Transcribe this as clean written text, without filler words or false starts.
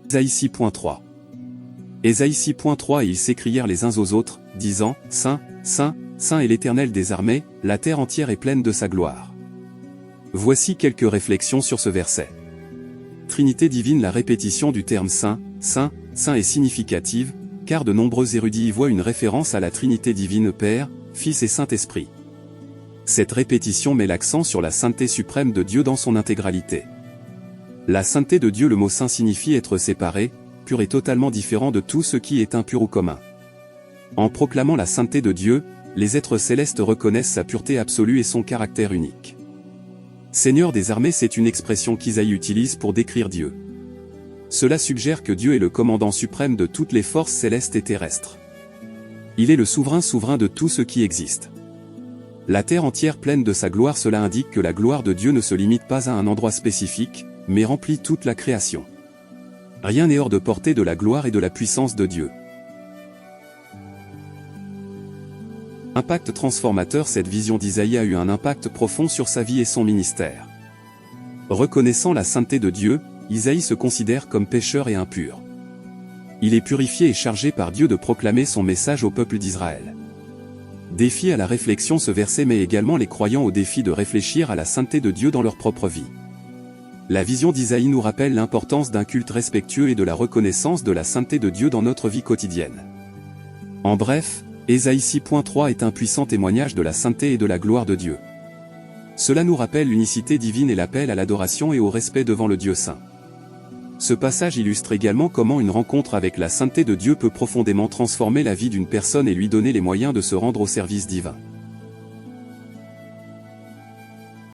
Ésaïe 6.3. Ésaïe 6.3 Et ils s'écrièrent les uns aux autres, disant, Saint, Saint, Saint est l'Éternel des armées, la terre entière est pleine de sa gloire. Voici quelques réflexions sur ce verset. Trinité divine. La répétition du terme Saint, Saint, Saint est significative, car de nombreux érudits y voient une référence à la Trinité divine Père, Fils et Saint-Esprit. Cette répétition met l'accent sur la sainteté suprême de Dieu dans son intégralité. La sainteté de Dieu. Le mot saint signifie être séparé, pur et totalement différent de tout ce qui est impur ou commun. En proclamant la sainteté de Dieu, les êtres célestes reconnaissent sa pureté absolue et son caractère unique. Seigneur des armées, c'est une expression qu'Isaïe utilise pour décrire Dieu. Cela suggère que Dieu est le commandant suprême de toutes les forces célestes et terrestres. Il est le souverain de tout ce qui existe. La terre entière pleine de sa gloire. Cela indique que la gloire de Dieu ne se limite pas à un endroit spécifique, mais remplit toute la création. Rien n'est hors de portée de la gloire et de la puissance de Dieu. Impact transformateur. Cette vision d'Isaïe a eu un impact profond sur sa vie et son ministère. Reconnaissant la sainteté de Dieu, Isaïe se considère comme pécheur et impur. Il est purifié et chargé par Dieu de proclamer son message au peuple d'Israël. Défi à la réflexion. Ce verset met également les croyants au défi de réfléchir à la sainteté de Dieu dans leur propre vie. La vision d'Isaïe nous rappelle l'importance d'un culte respectueux et de la reconnaissance de la sainteté de Dieu dans notre vie quotidienne. En bref, Ésaïe 6.3 est un puissant témoignage de la sainteté et de la gloire de Dieu. Cela nous rappelle l'unicité divine et l'appel à l'adoration et au respect devant le Dieu saint. Ce passage illustre également comment une rencontre avec la sainteté de Dieu peut profondément transformer la vie d'une personne et lui donner les moyens de se rendre au service divin.